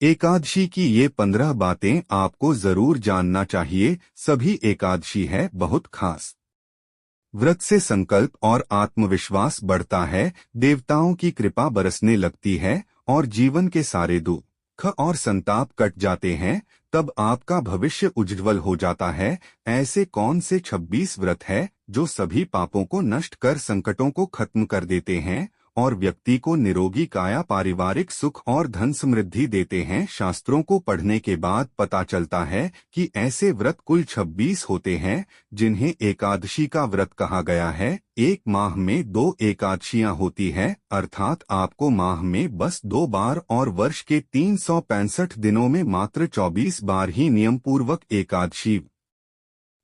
एकादशी की ये 15 बातें आपको जरूर जानना चाहिए। सभी एकादशी है बहुत खास। व्रत से संकल्प और आत्मविश्वास बढ़ता है, देवताओं की कृपा बरसने लगती है और जीवन के सारे दुख और संताप कट जाते हैं। तब आपका भविष्य उज्ज्वल हो जाता है। ऐसे कौन से 26 व्रत है जो सभी पापों को नष्ट कर संकटों को खत्म कर देते हैं और व्यक्ति को निरोगी काया, पारिवारिक सुख और धन समृद्धि देते हैं? शास्त्रों को पढ़ने के बाद पता चलता है कि ऐसे व्रत कुल 26 होते हैं जिन्हें एकादशी का व्रत कहा गया है। एक माह में 2 एकादशियां होती है, अर्थात आपको माह में बस 2 बार और वर्ष के 365 दिनों में मात्र 24 बार ही नियम पूर्वक एकादशी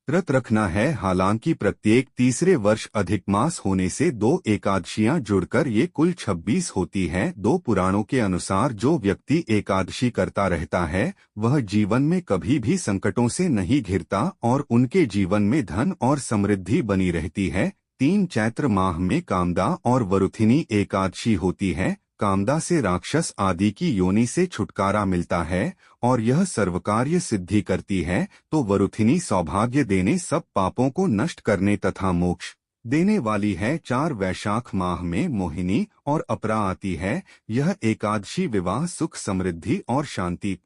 व्रत रखना है। हालांकि प्रत्येक तीसरे वर्ष अधिक मास होने से 2 एकादशियां जुड़कर ये कुल 26 होती हैं। 2 पुराणों के अनुसार जो व्यक्ति एकादशी करता रहता है वह जीवन में कभी भी संकटों से नहीं घिरता और उनके जीवन में धन और समृद्धि बनी रहती है। 3 चैत्र माह में कामदा और वरुथिनी एकादशी होती है। कामदा से राक्षस आदि की योनि से छुटकारा मिलता है और यह सर्वकार्य सिद्धि करती है। तो वरुथिनी सौभाग्य देने, सब पापों को नष्ट करने तथा मोक्ष देने वाली है। 4 वैशाख माह में मोहिनी और अपरा आती है। यह एकादशी विवाह, सुख, समृद्धि और शांति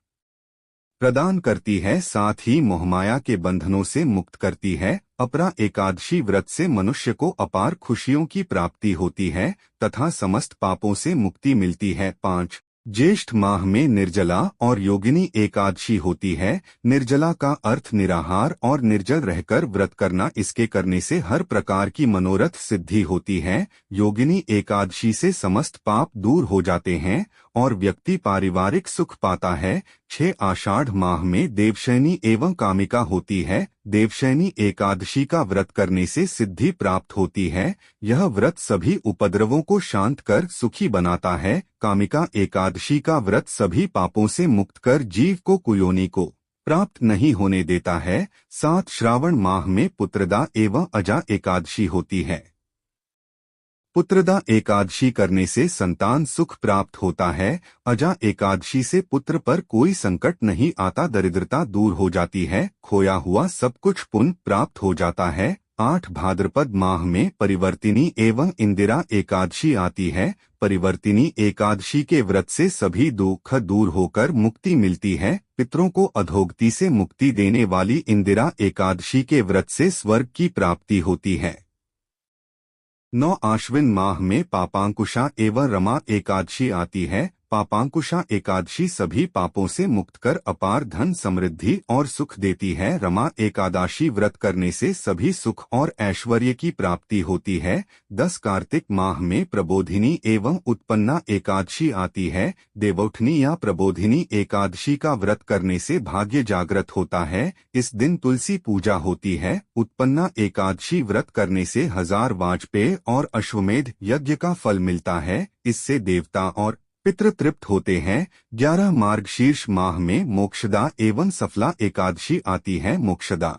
प्रदान करती है, साथ ही मोहमाया के बंधनों से मुक्त करती है। अपरा एकादशी व्रत से मनुष्य को अपार खुशियों की प्राप्ति होती है तथा समस्त पापों से मुक्ति मिलती है। 5 ज्येष्ठ माह में निर्जला और योगिनी एकादशी होती है। निर्जला का अर्थ निराहार और निर्जल रहकर व्रत करना। इसके करने से हर प्रकार की मनोरथ सिद्धि होती है। योगिनी एकादशी से समस्त पाप दूर हो जाते हैं और व्यक्ति पारिवारिक सुख पाता है। 6 आषाढ़ माह में देवशयनी एवं कामिका होती है। देवशयनी एकादशी का व्रत करने से सिद्धि प्राप्त होती है। यह व्रत सभी उपद्रवों को शांत कर सुखी बनाता है। कामिका एकादशी का व्रत सभी पापों से मुक्त कर जीव को कुयोनि को प्राप्त नहीं होने देता है। 7 श्रावण माह में पुत्रदा एवं अजा एकादशी होती है। पुत्रदा एकादशी करने से संतान सुख प्राप्त होता है। अजा एकादशी से पुत्र पर कोई संकट नहीं आता, दरिद्रता दूर हो जाती है, खोया हुआ सब कुछ पुनः प्राप्त हो जाता है। 8 भाद्रपद माह में परिवर्तिनी एवं इंदिरा एकादशी आती है। परिवर्तिनी एकादशी के व्रत से सभी दुख दूर होकर मुक्ति मिलती है। पितरों को अधोगति से मुक्ति देने वाली इंदिरा एकादशी के व्रत से स्वर्ग की प्राप्ति होती है। 9 आश्विन माह में पापांकुशा एवं रमा एकादशी आती है। पापांकुशा एकादशी सभी पापों से मुक्त कर अपार धन, समृद्धि और सुख देती है। रमा एकादशी व्रत करने से सभी सुख और ऐश्वर्य की प्राप्ति होती है। 10 कार्तिक माह में प्रबोधिनी एवं उत्पन्ना एकादशी आती है। देवोठनी या प्रबोधिनी एकादशी का व्रत करने से भाग्य जागृत होता है। इस दिन तुलसी पूजा होती है। उत्पन्ना एकादशी व्रत करने से 1000 वाजपेय और अश्वमेध यज्ञ का फल मिलता है। इससे देवता और पितृ तृप्त होते हैं। 11 मार्गशीर्ष माह में मोक्षदा एवं सफला एकादशी आती है। मोक्षदा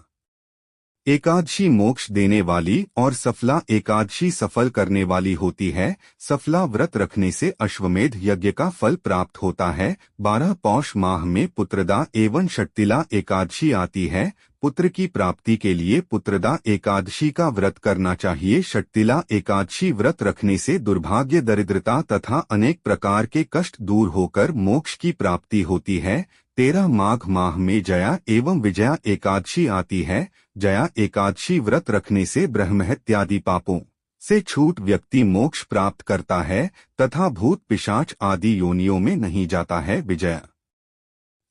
एकादशी मोक्ष देने वाली और सफला एकादशी सफल करने वाली होती है। सफला व्रत रखने से अश्वमेध यज्ञ का फल प्राप्त होता है। 12 पौष माह में पुत्रदा एवं षट्तिला एकादशी आती है। पुत्र की प्राप्ति के लिए पुत्रदा एकादशी का व्रत करना चाहिए। षट्तिला एकादशी व्रत रखने से दुर्भाग्य, दरिद्रता तथा अनेक प्रकार के कष्ट दूर होकर मोक्ष की प्राप्ति होती है। 13 माघ माह में जया एवं विजया एकादशी आती है। जया एकादशी व्रत रखने से ब्रह्महत्यादि पापों से छूट व्यक्ति मोक्ष प्राप्त करता है तथा भूत पिशाच आदि योनियों में नहीं जाता है। विजया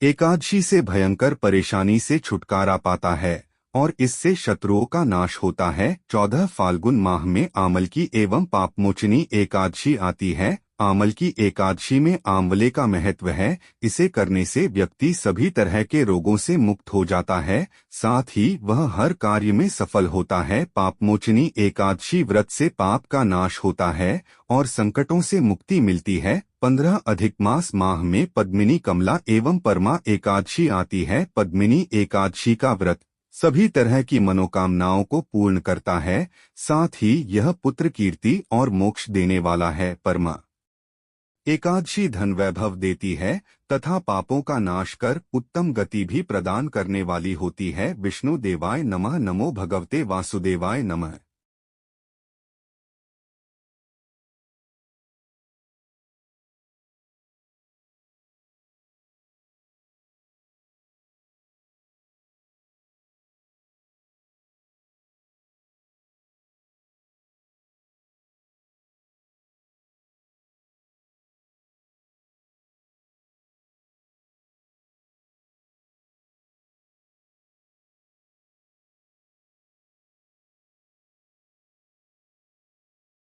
एकादशी से भयंकर परेशानी से छुटकारा पाता है और इससे शत्रुओं का नाश होता है। 14 फाल्गुन माह में आमलकी एवं पापमोचनी एकादशी आती है। आमलकी एकादशी में आंवले का महत्व है। इसे करने से व्यक्ति सभी तरह के रोगों से मुक्त हो जाता है, साथ ही वह हर कार्य में सफल होता है। पापमोचनी एकादशी व्रत से पाप का नाश होता है और संकटों से मुक्ति मिलती है। 15 अधिक मास माह में पद्मिनी, कमला एवं परमा एकादशी आती है। पद्मिनी एकादशी का व्रत सभी तरह की मनोकामनाओं को पूर्ण करता है, साथ ही यह पुत्र कीर्ति और मोक्ष देने वाला है। परमा एकादशी धन वैभव देती है तथा पापों का नाश कर उत्तम गति भी प्रदान करने वाली होती है। विष्णु देवाय नमः। नमो भगवते वासुदेवाय नमः।